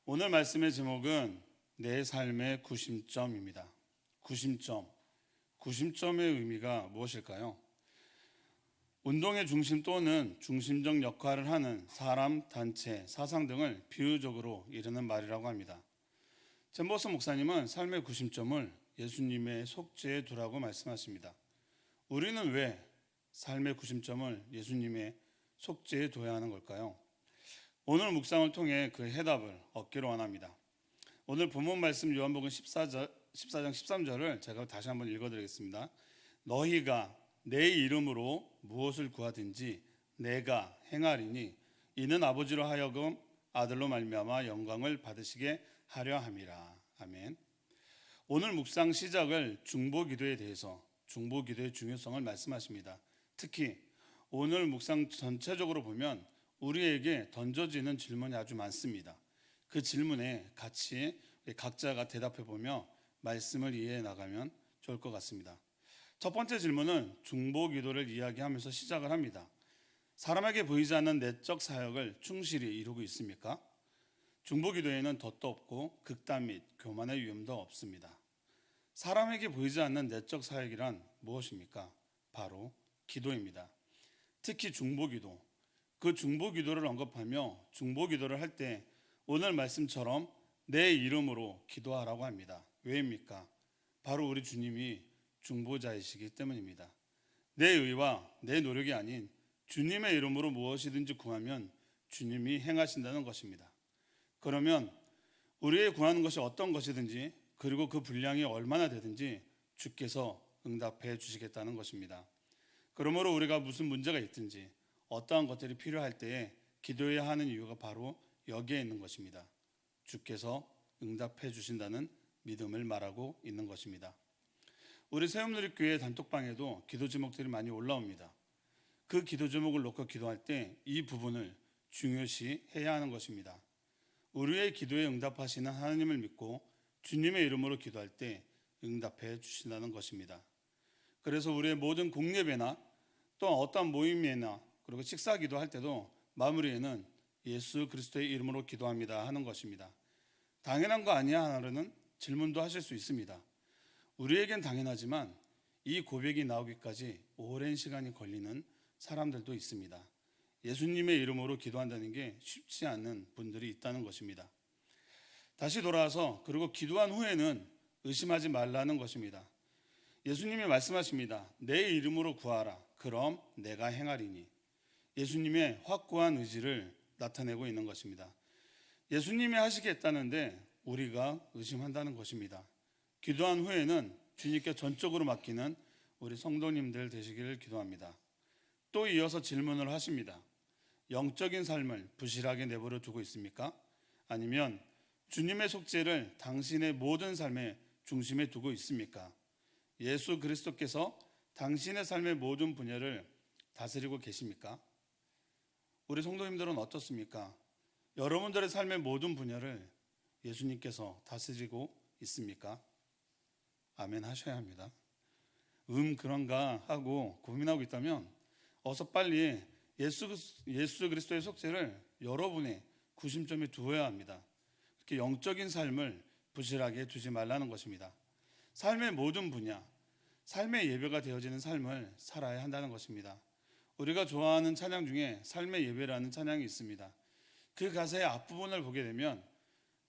오늘 말씀의 제목은 내 삶의 구심점입니다. 구심점. 구심점의 의미가 무엇일까요? 운동의 중심 또는 중심적 역할을 하는 사람, 단체, 사상 등을 비유적으로 이르는 말이라고 합니다. 젠버스 목사님은 삶의 구심점을 예수님의 속죄에 두라고 말씀하십니다. 우리는 왜 삶의 구심점을 예수님의 속죄에 둬야 하는 걸까요? 오늘 묵상을 통해 그 해답을 얻기를 원합니다. 오늘 본문 말씀 요한복음 14장 13절을 제가 다시 한번 읽어드리겠습니다. 너희가 내 이름으로 무엇을 구하든지 내가 행하리니 이는 아버지로 하여금 아들로 말미암아 영광을 받으시게 하려 함이라. 아멘. 오늘 묵상 시작을 중보기도에 대해서 중보기도의 중요성을 말씀하십니다. 특히 오늘 묵상 전체적으로 보면 우리에게 던져지는 질문이 아주 많습니다. 그 질문에 같이 각자가 대답해 보며 말씀을 이해해 나가면 좋을 것 같습니다. 첫 번째 질문은 중보기도를 이야기하면서 시작을 합니다. 사람에게 보이지 않는 내적 사역을 충실히 이루고 있습니까? 중보기도에는 덫도 없고 극단 및 교만의 위험도 없습니다. 사람에게 보이지 않는 내적 사역이란 무엇입니까? 바로 기도입니다. 특히 중보기도, 그 중보기도를 언급하며 중보기도를 할 때 오늘 말씀처럼 내 이름으로 기도하라고 합니다. 왜입니까? 바로 우리 주님이 중보자이시기 때문입니다. 내 의와 내 노력이 아닌 주님의 이름으로 무엇이든지 구하면 주님이 행하신다는 것입니다. 그러면 우리의 구하는 것이 어떤 것이든지 그리고 그 분량이 얼마나 되든지 주께서 응답해 주시겠다는 것입니다. 그러므로 우리가 무슨 문제가 있든지 어떠한 것들이 필요할 때에 기도해야 하는 이유가 바로 여기에 있는 것입니다. 주께서 응답해 주신다는 믿음을 말하고 있는 것입니다. 우리 세움누리교회 단톡방에도 기도 제목들이 많이 올라옵니다. 그 기도 제목을 놓고 기도할 때 이 부분을 중요시 해야 하는 것입니다. 우리의 기도에 응답하시는 하나님을 믿고 주님의 이름으로 기도할 때 응답해 주신다는 것입니다. 그래서 우리의 모든 공예배나 또 어떤 모임이나 그리고 식사 기도할 때도 마무리에는 예수 그리스도의 이름으로 기도합니다 하는 것입니다. 당연한 거 아니야 하나는 질문도 하실 수 있습니다. 우리에겐 당연하지만 이 고백이 나오기까지 오랜 시간이 걸리는 사람들도 있습니다. 예수님의 이름으로 기도한다는 게 쉽지 않은 분들이 있다는 것입니다. 다시 돌아와서 그리고 기도한 후에는 의심하지 말라는 것입니다. 예수님이 말씀하십니다. 내 이름으로 구하라. 그럼 내가 행하리니. 예수님의 확고한 의지를 나타내고 있는 것입니다. 예수님이 하시겠다는데 우리가 의심한다는 것입니다. 기도한 후에는 주님께 전적으로 맡기는 우리 성도님들 되시기를 기도합니다. 또 이어서 질문을 하십니다. 영적인 삶을 부실하게 내버려 두고 있습니까? 아니면 주님의 속죄를 당신의 모든 삶의 중심에 두고 있습니까? 예수 그리스도께서 당신의 삶의 모든 분야를 다스리고 계십니까? 우리 성도님들은 어떻습니까? 여러분들의 삶의 모든 분야를 예수님께서 다스리고 있습니까? 아멘 하셔야 합니다. 그런가 하고 고민하고 있다면 어서 빨리 예수 그리스도의 속죄를 여러분의 구심점에 두어야 합니다. 이렇게 영적인 삶을 부실하게 두지 말라는 것입니다. 삶의 모든 분야, 삶의 예배가 되어지는 삶을 살아야 한다는 것입니다. 우리가 좋아하는 찬양 중에 삶의 예배라는 찬양이 있습니다. 그 가사의 앞부분을 보게 되면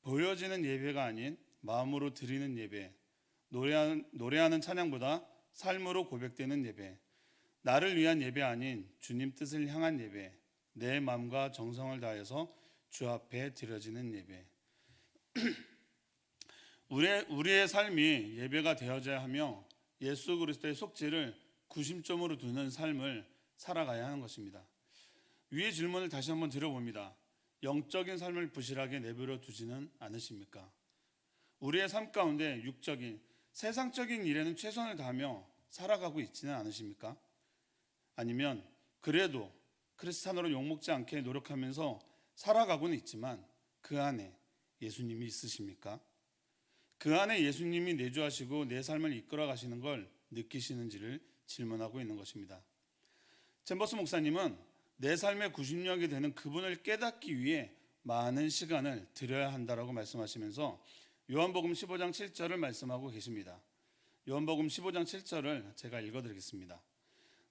보여지는 예배가 아닌 마음으로 드리는 예배, 노래하는 찬양보다 삶으로 고백되는 예배, 나를 위한 예배 아닌 주님 뜻을 향한 예배, 내 마음과 정성을 다해서 주 앞에 드려지는 예배. 우리의 삶이 예배가 되어져야 하며 예수 그리스도의 속죄를 구심점으로 두는 삶을 살아가야 하는 것입니다. 위의 질문을 다시 한번 드려봅니다. 영적인 삶을 부실하게 내버려 두지는 않으십니까? 우리의 삶 가운데 육적인, 세상적인 일에는 최선을 다하며 살아가고 있지는 않으십니까? 아니면 그래도 크리스찬으로 욕먹지 않게 노력하면서 살아가고는 있지만 그 안에 예수님이 있으십니까? 그 안에 예수님이 내주하시고 내 삶을 이끌어 가시는 걸 느끼시는지를 질문하고 있는 것입니다. 젠버스 목사님은 내 삶의 구심력이 되는 그분을 깨닫기 위해 많은 시간을 들여야 한다라고 말씀하시면서 요한복음 15장 7절을 말씀하고 계십니다. 요한복음 15장 7절을 제가 읽어드리겠습니다.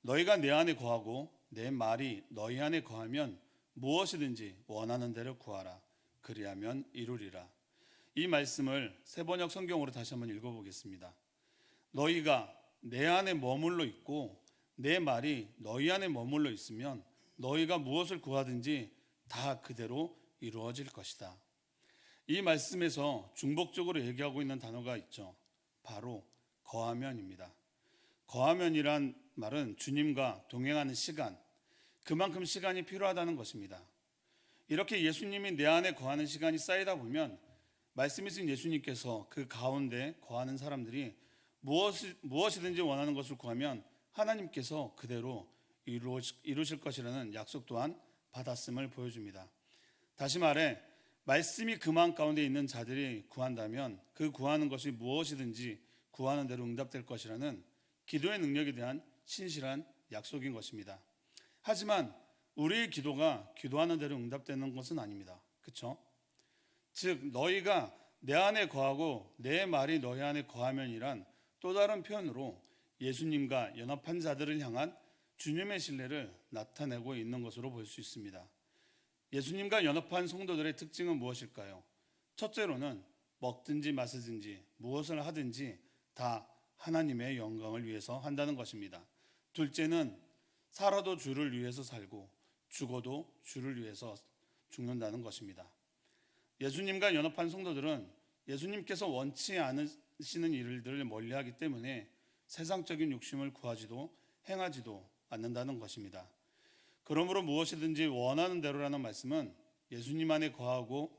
너희가 내 안에 거하고 내 말이 너희 안에 거하면 무엇이든지 원하는 대로 구하라. 그리하면 이루리라. 이 말씀을 세번역 성경으로 다시 한번 읽어보겠습니다. 너희가 내 안에 머물러 있고 내 말이 너희 안에 머물러 있으면 너희가 무엇을 구하든지 다 그대로 이루어질 것이다. 이 말씀에서 중복적으로 얘기하고 있는 단어가 있죠. 바로 거하면입니다. 거하면이란 말은 주님과 동행하는 시간, 그만큼 시간이 필요하다는 것입니다. 이렇게 예수님이 내 안에 거하는 시간이 쌓이다 보면 말씀이신 예수님께서 그 가운데 거하는 사람들이 무엇이든지 원하는 것을 구하면 하나님께서 그대로 이루실 것이라는 약속 또한 받았음을 보여줍니다. 다시 말해 말씀이 그 마음 가운데 있는 자들이 구한다면 그 구하는 것이 무엇이든지 구하는 대로 응답될 것이라는 기도의 능력에 대한 신실한 약속인 것입니다. 하지만 우리의 기도가 기도하는 대로 응답되는 것은 아닙니다. 그렇죠? 즉 너희가 내 안에 거하고 내 말이 너희 안에 거하면이란 또 다른 표현으로 예수님과 연합한 자들을 향한 주님의 신뢰를 나타내고 있는 것으로 볼 수 있습니다. 예수님과 연합한 성도들의 특징은 무엇일까요? 첫째로는 먹든지 마시든지 무엇을 하든지 다 하나님의 영광을 위해서 한다는 것입니다. 둘째는 살아도 주를 위해서 살고 죽어도 주를 위해서 죽는다는 것입니다. 예수님과 연합한 성도들은 예수님께서 원치 않으시는 일들을 멀리하기 때문에 세상적인 욕심을 구하지도 행하지도 않는다는 것입니다. 그러므로 무엇이든지 원하는 대로라는 말씀은 예수님 안에 거하고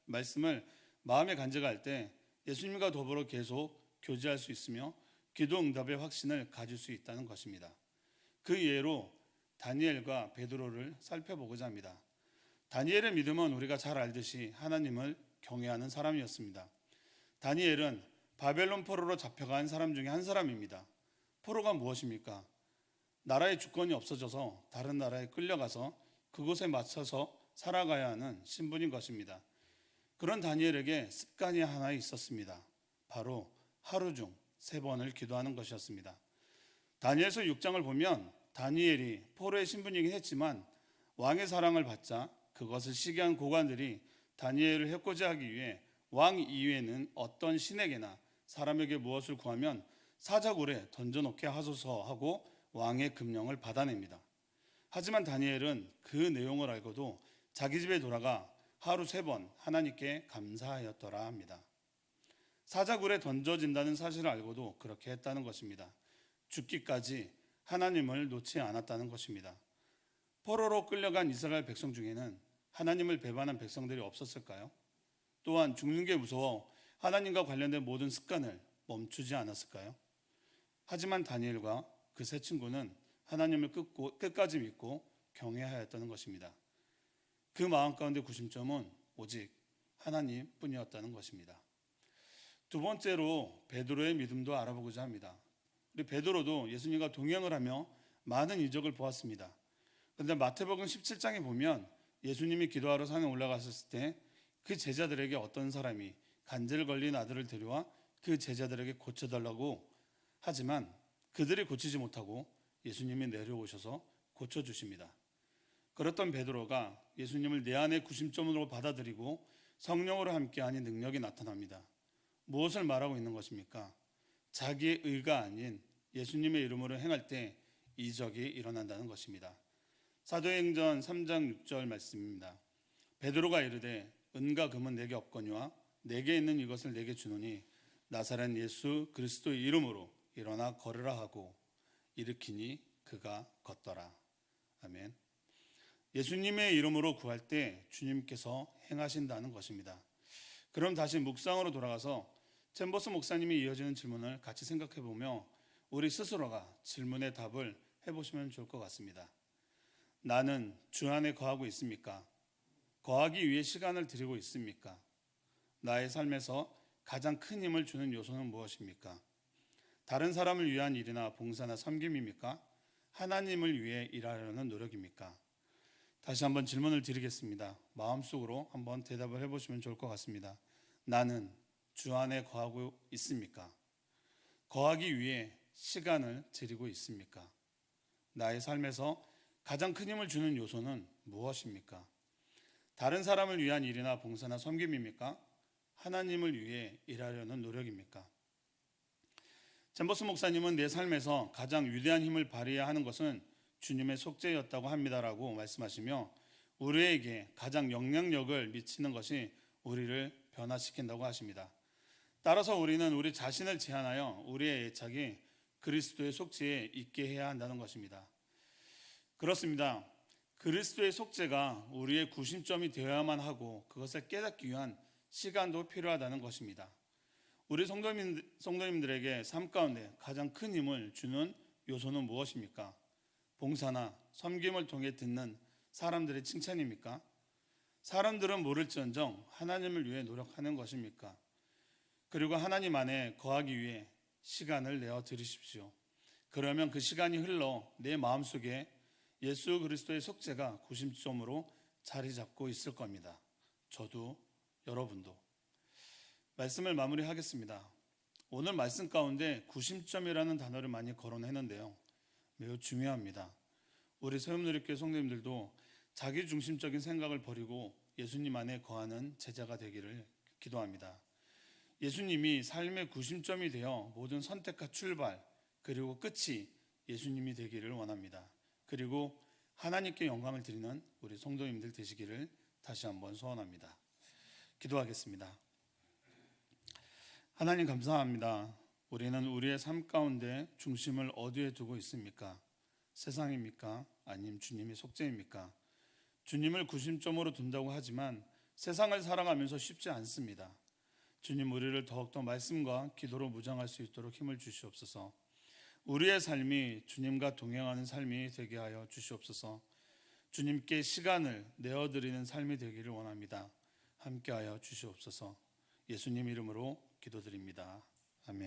말씀을 마음에 간직할 때 예수님과 더불어 계속 교제할 수 있으며 기도 응답의 확신을 가질 수 있다는 것입니다. 그 예로 다니엘과 베드로를 살펴보고자 합니다. 다니엘의 믿음은 우리가 잘 알듯이 하나님을 경외하는 사람이었습니다. 다니엘은 바벨론 포로로 잡혀간 사람 중에 한 사람입니다. 포로가 무엇입니까? 나라의 주권이 없어져서 다른 나라에 끌려가서 그곳에 맞춰서 살아가야 하는 신분인 것입니다. 그런 다니엘에게 습관이 하나 있었습니다. 바로 하루 중 3번을 기도하는 것이었습니다. 다니엘서 6장을 보면 다니엘이 포로의 신분이긴 했지만 왕의 사랑을 받자 그것을 시기한 고관들이 다니엘을 해코지 하기 위해 왕 이외에는 어떤 신에게나 사람에게 무엇을 구하면 사자굴에 던져놓게 하소서 하고 왕의 금령을 받아냅니다. 하지만 다니엘은 그 내용을 알고도 자기 집에 돌아가 하루 3번 하나님께 감사하였더라 합니다. 사자굴에 던져진다는 사실을 알고도 그렇게 했다는 것입니다. 죽기까지 하나님을 놓지 않았다는 것입니다. 포로로 끌려간 이스라엘 백성 중에는 하나님을 배반한 백성들이 없었을까요? 또한 죽는 게 무서워 하나님과 관련된 모든 습관을 멈추지 않았을까요? 하지만 다니엘과 그 세 친구는 하나님을 끝까지 믿고 경외하였다는 것입니다. 그 마음 가운데 구심점은 오직 하나님뿐이었다는 것입니다. 두 번째로 베드로의 믿음도 알아보고자 합니다. 우리 베드로도 예수님과 동행을 하며 많은 이적을 보았습니다. 그런데 마태복음 17장에 보면 예수님이 기도하러 산에 올라갔을 때 그 제자들에게 어떤 사람이 간질 걸린 아들을 데려와 그 제자들에게 고쳐달라고 하지만 그들이 고치지 못하고 예수님이 내려오셔서 고쳐주십니다. 그렇던 베드로가 예수님을 내 안의 구심점으로 받아들이고 성령으로 함께하니 능력이 나타납니다. 무엇을 말하고 있는 것입니까? 자기의 의가 아닌 예수님의 이름으로 행할 때 이적이 일어난다는 것입니다. 사도행전 3장 6절 말씀입니다. 베드로가 이르되 은과 금은 내게 없거니와 내게 있는 이것을 내게 주노니 나사렛 예수 그리스도의 이름으로 일어나 걸으라 하고 일으키니 그가 걷더라. 아멘. 예수님의 이름으로 구할 때 주님께서 행하신다는 것입니다. 그럼 다시 묵상으로 돌아가서 챔버스 목사님이 이어지는 질문을 같이 생각해 보며 우리 스스로가 질문의 답을 해보시면 좋을 것 같습니다. 나는 주 안에 거하고 있습니까? 거하기 위해 시간을 들이고 있습니까? 나의 삶에서 가장 큰 힘을 주는 요소는 무엇입니까? 다른 사람을 위한 일이나 봉사나 섬김입니까? 하나님을 위해 일하려는 노력입니까? 다시 한번 질문을 드리겠습니다. 마음속으로 한번 대답을 해보시면 좋을 것 같습니다. 나는 주 안에 거하고 있습니까? 거하기 위해 시간을 들이고 있습니까? 나의 삶에서 가장 큰 힘을 주는 요소는 무엇입니까? 다른 사람을 위한 일이나 봉사나 섬김입니까? 하나님을 위해 일하려는 노력입니까? 잼버스 목사님은 내 삶에서 가장 위대한 힘을 발휘해야 하는 것은 주님의 속죄였다고 합니다라고 말씀하시며, 우리에게 가장 영향력을 미치는 것이 우리를 변화시킨다고 하십니다. 따라서 우리는 우리 자신을 제한하여 우리의 애착이 그리스도의 속죄에 있게 해야 한다는 것입니다. 그렇습니다. 그리스도의 속죄가 우리의 구심점이 되어야만 하고, 그것을 깨닫기 위한 시간도 필요하다는 것입니다. 우리 성도님들에게 삶 가운데 가장 큰 힘을 주는 요소는 무엇입니까? 봉사나 섬김을 통해 듣는 사람들의 칭찬입니까? 사람들은 모를지언정 하나님을 위해 노력하는 것입니까? 그리고 하나님 안에 거하기 위해 시간을 내어 드리십시오. 그러면 그 시간이 흘러 내 마음속에 예수 그리스도의 속죄가 구심점으로 자리 잡고 있을 겁니다. 저도 여러분도. 말씀을 마무리하겠습니다. 오늘 말씀 가운데 구심점이라는 단어를 많이 거론했는데요, 매우 중요합니다. 우리 세움누리교회 성도님들도 자기중심적인 생각을 버리고 예수님 안에 거하는 제자가 되기를 기도합니다. 예수님이 삶의 구심점이 되어 모든 선택과 출발 그리고 끝이 예수님이 되기를 원합니다. 그리고 하나님께 영광을 드리는 우리 성도님들 되시기를 다시 한번 소원합니다. 기도하겠습니다. 하나님 감사합니다. 우리는 우리의 삶 가운데 중심을 어디에 두고 있습니까? 세상입니까? 아니면 주님의 속죄입니까? 주님을 구심점으로 둔다고 하지만 세상을 살아가면서 쉽지 않습니다. 주님, 우리를 더욱더 말씀과 기도로 무장할 수 있도록 힘을 주시옵소서. 우리의 삶이 주님과 동행하는 삶이 되게 하여 주시옵소서. 주님께 시간을 내어드리는 삶이 되기를 원합니다. 함께하여 주시옵소서. 예수님 이름으로 기도드립니다. 아멘.